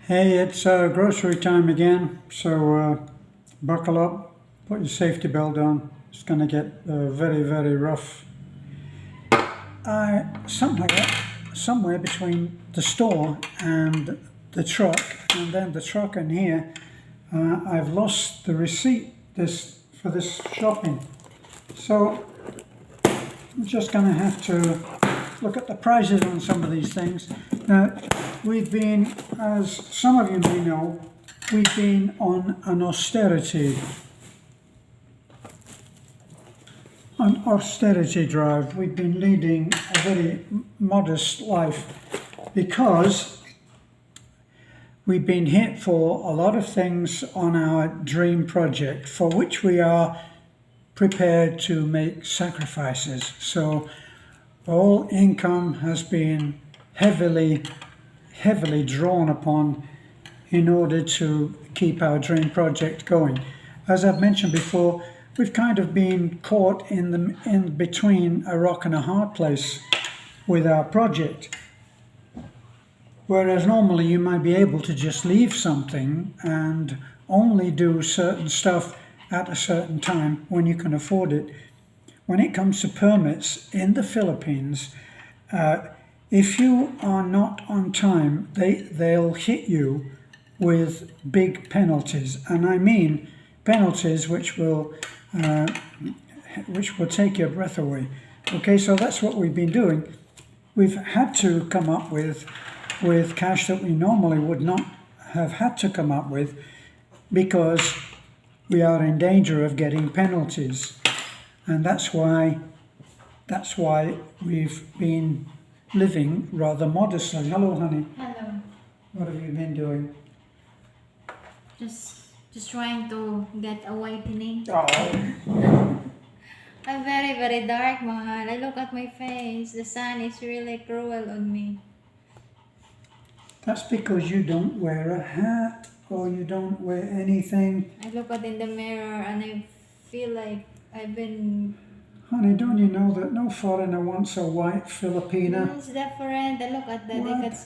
Hey, it's grocery time again, so buckle up, put your safety belt on. It's going to get very, very rough. Somewhere between the store and the truck, and then the truck and here, I've lost the receipt for this shopping. So I'm just going to have to look at the prices on some of these things. Now, we've been, as some of you may know, we've been on an austerity drive. We've been leading a very modest life because we've been hit for a lot of things on our dream project for which we are prepared to make sacrifices. So all income has been heavily drawn upon in order to keep our dream project going. As I've mentioned before, we've kind of been caught in between a rock and a hard place with our project. Whereas normally you might be able to just leave something and only do certain stuff at a certain time when you can afford it. When it comes to permits in the Philippines, if you are not on time, they'll hit you with big penalties, and I mean penalties which will take your breath away. Okay, so that's what we've been doing. We've had to come up with cash that we normally would not have had to come up with because we are in danger of getting penalties. And that's why we've been living rather modestly. Hello, honey. Hello. What have you been doing? Just trying to get a whitening. Oh. I'm very, very dark, mahal. I look at my face. The sun is really cruel on me. That's because you don't wear a hat or you don't wear anything. I look at in the mirror and I feel like I've been... Honey, don't you know that no foreigner wants a white Filipina? It's different. I look at that. What? They got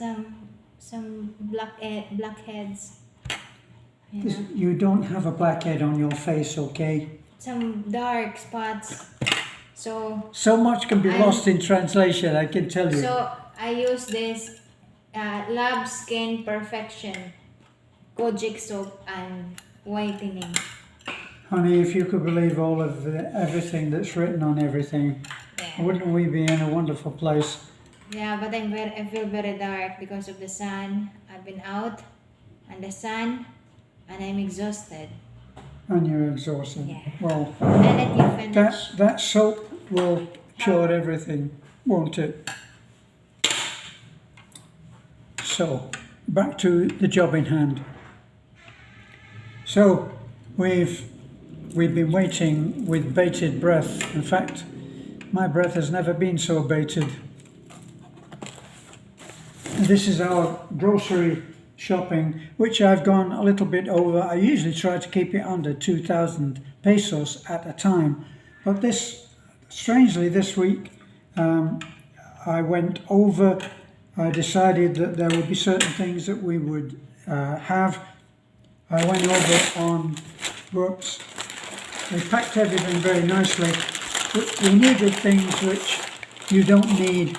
some blackheads. You don't have a blackhead on your face, okay? Some dark spots. So much can be lost in translation, I can tell you. So I use this Lab Skin Perfection Kojic soap and whitening. Honey, if you could believe all of everything that's written on everything, wouldn't we be in a wonderful place? Yeah, but I feel very dark because of the sun. I've been out and the sun, and I'm exhausted. And you're exhausted. Yeah. Well, I'll let you finish. that soap will cure everything, won't it? So, back to the job in hand. So, we've been waiting with bated breath. In fact, my breath has never been so bated. This is our grocery shopping, which I've gone a little bit over. I usually try to keep it under 2,000 pesos at a time, but strangely this week I went over. I decided that there would be certain things that we would have. I went over on, whoops, they packed everything very nicely. We needed things which you don't need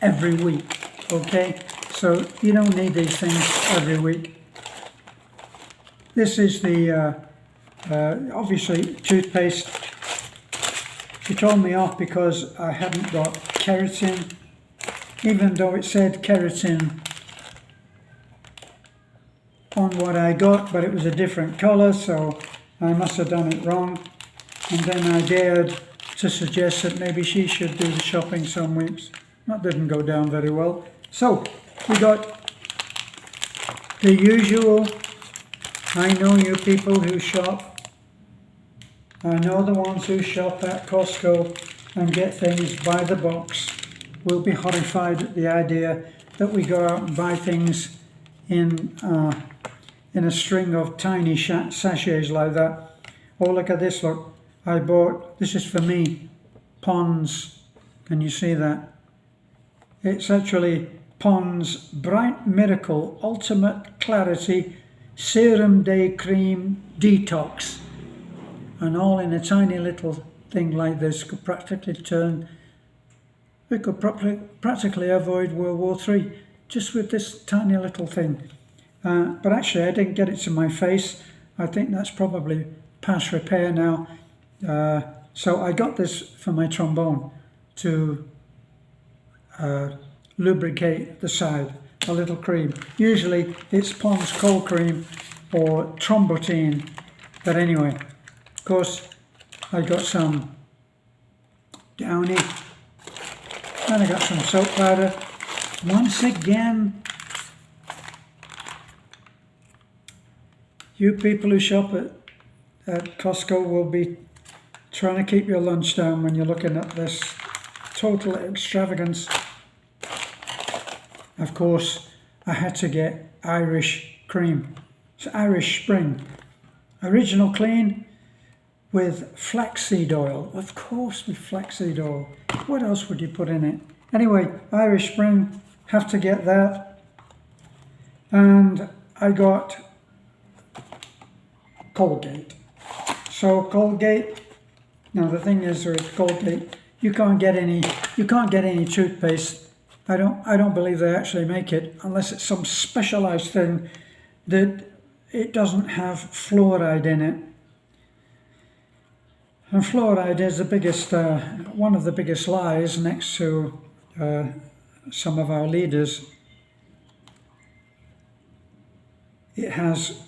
every week, okay? So you don't need these things every week. This is the, obviously, toothpaste. She told me off because I hadn't got keratin, even though it said keratin on what I got, but it was a different colour, so I must have done it wrong. And then I dared to suggest that maybe she should do the shopping some weeks. That didn't go down very well. So we got the usual. I know you people who shop. I know the ones who shop at Costco and get things by the box will be horrified at the idea that we go out and buy things in a string of tiny sachets like that. Oh, look at this, look. I bought, this is for me, Pond's. Can you see that? It's actually Pond's Bright Miracle Ultimate Clarity Serum Day Cream Detox. And all in a tiny little thing like this could we could practically avoid World War III just with this tiny little thing. But actually I didn't get it to my face. I think that's probably past repair now. So I got this for my trombone to lubricate the side, a little cream. Usually it's Pond's cold cream or trombotine, but anyway, of course I got some Downy, and I got some soap powder. Once again, you people who shop at Costco will be trying to keep your lunch down when you're looking at this total extravagance. Of course, I had to get Irish cream. It's Irish Spring. Original clean with flaxseed oil. Of course, with flaxseed oil. What else would you put in it? Anyway, Irish Spring, have to get that. And I got Colgate. So Colgate, now the thing is with Colgate, you can't get any toothpaste. I don't believe they actually make it unless it's some specialized thing that it doesn't have fluoride in it. And fluoride is the biggest, one of the biggest lies next to some of our leaders. It has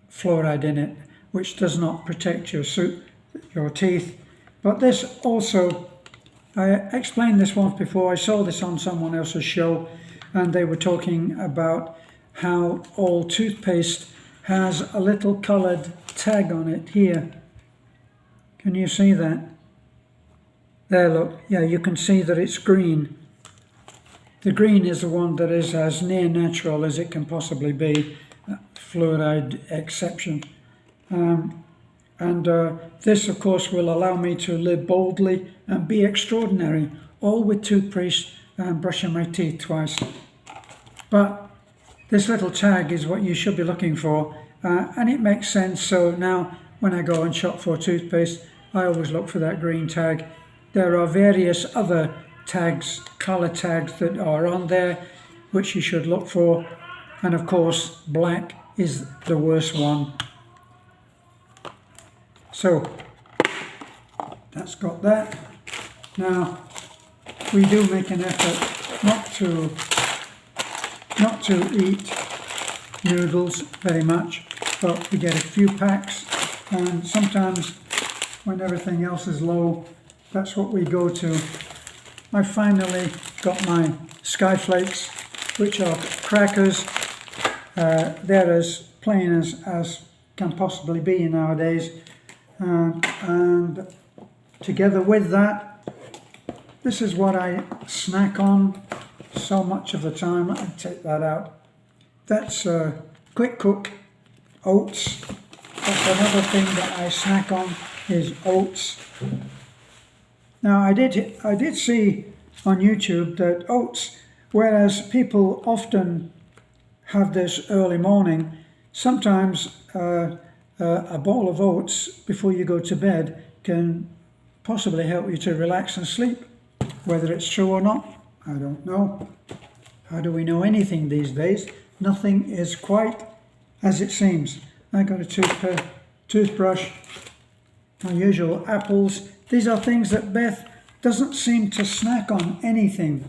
fluoride in it, which does not protect your teeth. But this also, I explained this once before. I saw this on someone else's show, and they were talking about how all toothpaste has a little coloured tag on it here. Can you see that? There, look. Yeah, you can see that it's green. The green is the one that is as near natural as it can possibly be, fluoride exception. This, of course, will allow me to live boldly and be extraordinary, all with toothpaste and brushing my teeth twice. But this little tag is what you should be looking for, and it makes sense. So now when I go and shop for toothpaste, I always look for that green tag. There are various other tags, colour tags that are on there, which you should look for. And of course, black is the worst one. So that's got that. Now we do make an effort not to eat noodles very much, but we get a few packs, and sometimes when everything else is low, that's what we go to. I finally got my Skyflakes, which are crackers. They're as plain as can possibly be nowadays. And together with that, this is what I snack on so much of the time. I take that out. That's quick cook oats. That's another thing that I snack on, is oats. Now I did see on YouTube that oats, whereas people often have this early morning, sometimes a bowl of oats before you go to bed can possibly help you to relax and sleep. Whether it's true or not, I don't know. How do we know anything these days? Nothing is quite as it seems. I got a toothbrush, my usual apples. These are things that Beth doesn't seem to snack on anything.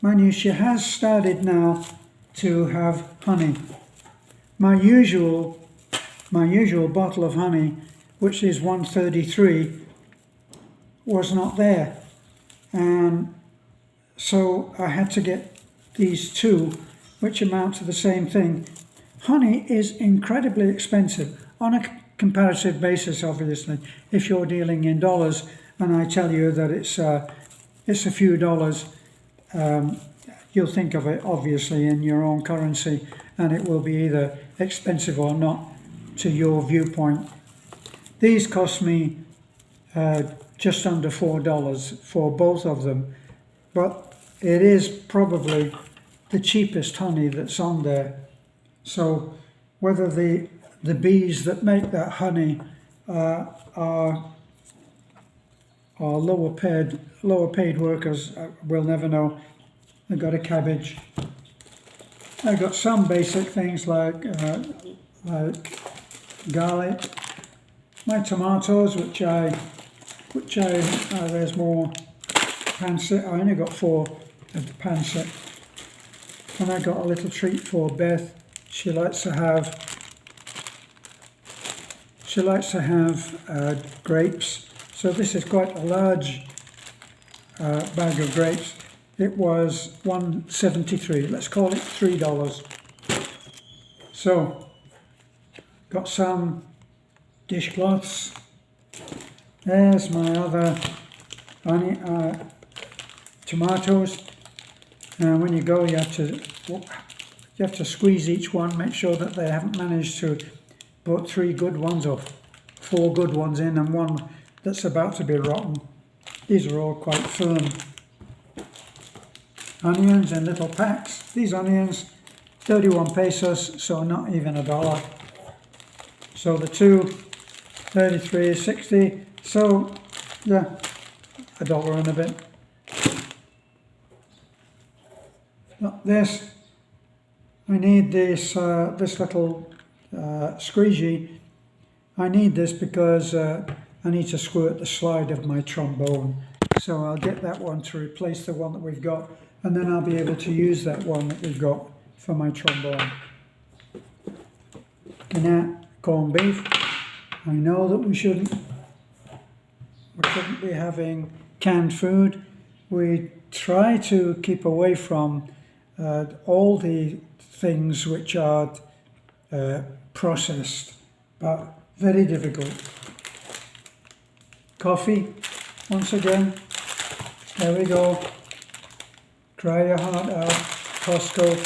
Mind you, she has started now to have honey. My usual bottle of honey, which is 133, was not there. And so I had to get these two, which amount to the same thing. Honey is incredibly expensive on a comparative basis, obviously. If you're dealing in dollars and I tell you that it's a few dollars, you'll think of it obviously in your own currency, and it will be either expensive or not to your viewpoint. These cost me just under $4 for both of them, but it is probably the cheapest honey that's on there. So whether the bees that make that honey are lower paid workers, we'll never know. I've got a cabbage. I've got some basic things like garlic. My tomatoes, which I there's more pancit. I only got 4 of the pancit. And I got a little treat for Beth. She likes to have grapes. So this is quite a large bag of grapes. It was $1.73. Let's call it $3. So got some dishcloths. There's my other tomatoes. And when you go, you have to squeeze each one, make sure that they haven't managed to put 3 good ones or 4 good ones in and one that's about to be rotten. These are all quite firm. Onions in little packs. These onions, 31 pesos, so not even $1. So the 2, 33, 60. So yeah, $1 and a bit. This, I need this this little squeegee. I need this because I need to squirt the slide of my trombone. So I'll get that one to replace the one that we've got, and then I'll be able to use that one that we've got for my trombone. Looking at corned beef. I know that we shouldn't be having canned food. We try to keep away from all the things which are processed, but very difficult. Coffee, once again, there we go. Cry your heart out, Costco.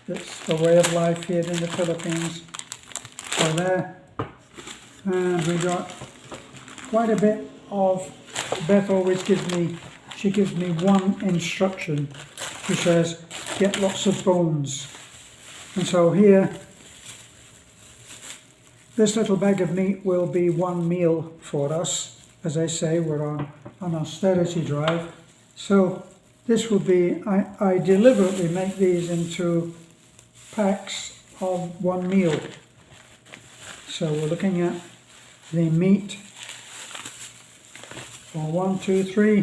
It's the way of life here in the Philippines. So there, and we got quite a bit of, Beth always gives me one instruction. She says, get lots of bones. And so here, this little bag of meat will be one meal for us. As I say, we're on an austerity drive. So this will be, I deliberately make these into packs of one meal. So we're looking at the meat for 1, 2, 3,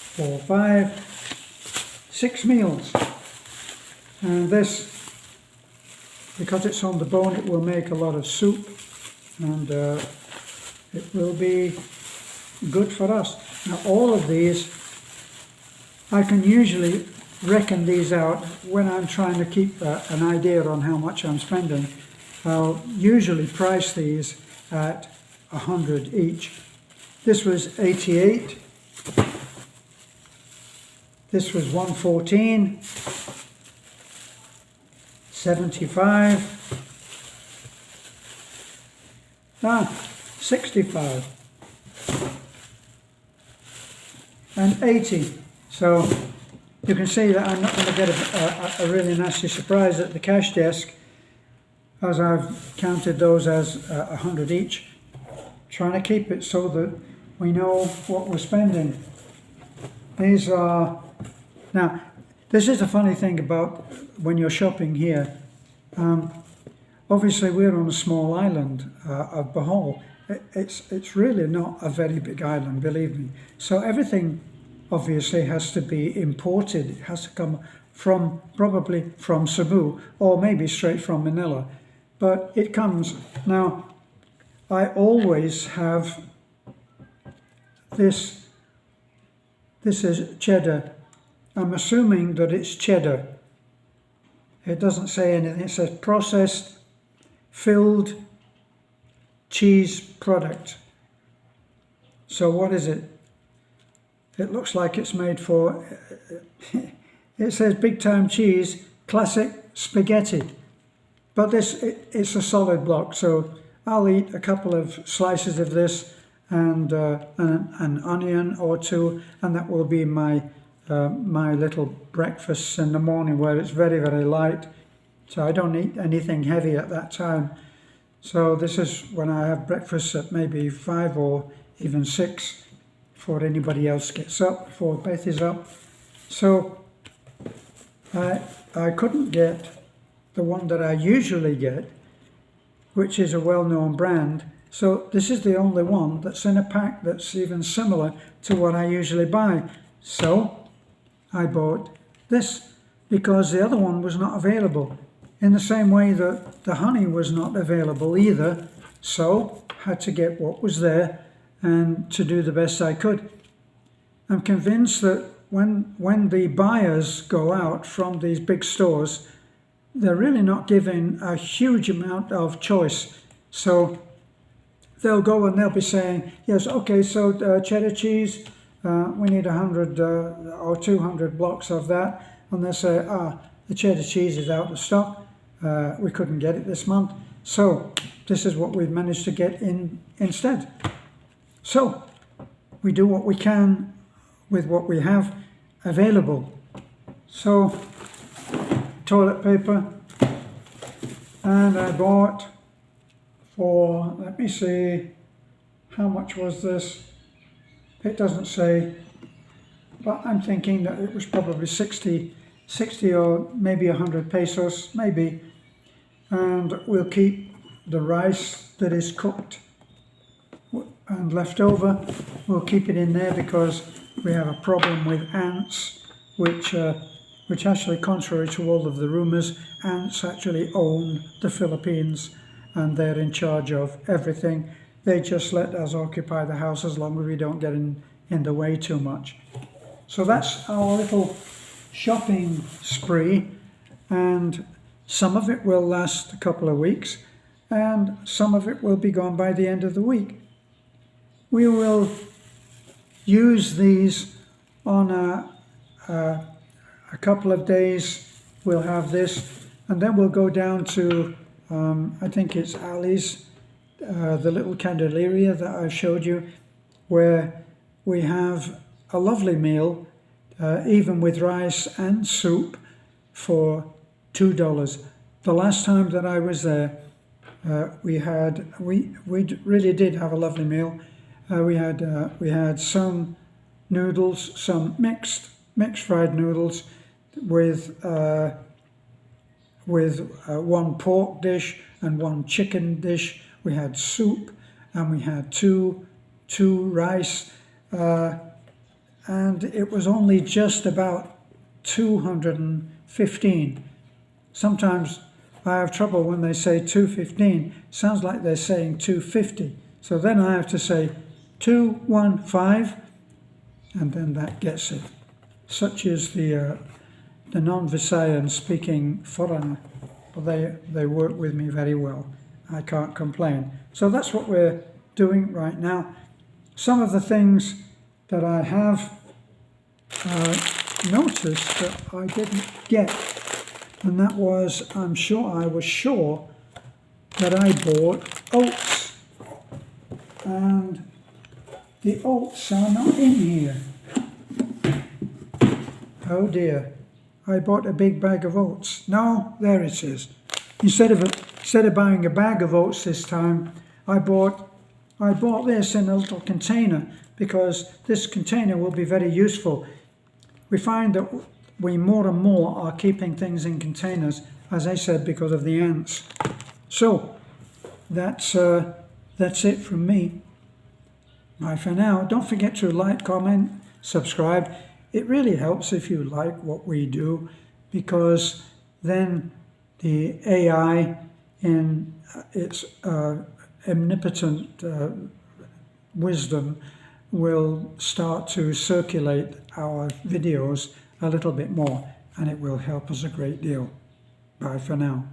4, 5, 6 meals. And this, because it's on the bone, it will make a lot of soup, and it will be good for us. Now all of these, I can usually reckon these out when I'm trying to keep an idea on how much I'm spending. I'll usually price these at 100 each. This was 88. This was 114. 75. 65. And 80. So you can see that I'm not going to get a really nasty surprise at the cash desk, as I've counted those as 100 each, trying to keep it so that we know what we're spending. These are, now this is a funny thing about when you're shopping here. Obviously we're on a small island of Bohol. It's really not a very big island, believe me. So everything obviously has to be imported. It has to come from, probably from Cebu, or maybe straight from Manila. But it comes. Now, I always have this. This is cheddar. I'm assuming that it's cheddar. It doesn't say anything. It says processed, filled cheese product. So what is it? It looks like it's made for, it says big time cheese, classic spaghetti. But this, it's a solid block, so I'll eat a couple of slices of this and an onion or two, and that will be my my little breakfasts in the morning where it's very, very light. So I don't eat anything heavy at that time. So this is when I have breakfast at maybe 5 or even 6 before anybody else gets up, before Beth is up. So I couldn't get the one that I usually get, which is a well-known brand. So this is the only one that's in a pack that's even similar to what I usually buy. So I bought this because the other one was not available. In the same way that the honey was not available either. So I had to get what was there and to do the best I could. I'm convinced that when the buyers go out from these big stores, they're really not given a huge amount of choice. So they'll go and they'll be saying, yes, okay, so cheddar cheese, we need 100 or 200 blocks of that. And they'll say, the cheddar cheese is out of stock. We couldn't get it this month. So this is what we've managed to get in instead. So we do what we can with what we have available. So toilet paper, and I bought for, let me see, how much was this? It doesn't say, but I'm thinking that it was probably 60 or maybe 100 pesos, maybe. And we'll keep the rice that is cooked and left over, we'll keep it in there because we have a problem with ants, which actually, contrary to all of the rumours, ants actually own the Philippines and they're in charge of everything. They just let us occupy the house as long as we don't get in the way too much. So that's our little shopping spree, and some of it will last a couple of weeks and some of it will be gone by the end of the week. We will use these on a couple of days. We'll have this, and then we'll go down to I think it's Ali's, the little Candelaria that I showed you, where we have a lovely meal, even with rice and soup, for $2. The last time that I was there, we really did have a lovely meal. We had some noodles, some mixed fried noodles with one pork dish and one chicken dish. We had soup, and we had two rice, and it was only just about 215. Sometimes I have trouble when they say 215. Sounds like they're saying 250. So then I have to say 215, and then that gets it. Such is the non-Visayan speaking foreigner, but they work with me very well. I can't complain. So that's what we're doing right now. Some of the things that I have noticed that I didn't get, and that was, I was sure that I bought oats, and the oats are not in here. Oh dear, I bought a big bag of oats. No, there it is. Instead of buying a bag of oats this time, I bought this in a little container, because this container will be very useful. We find that we more and more are keeping things in containers, as I said, because of the ants. So that's it from me. Bye for now. Don't forget to like, comment, subscribe. It really helps if you like what we do, because then the AI, in its omnipotent wisdom, will start to circulate our videos a little bit more, and it will help us a great deal. Bye for now.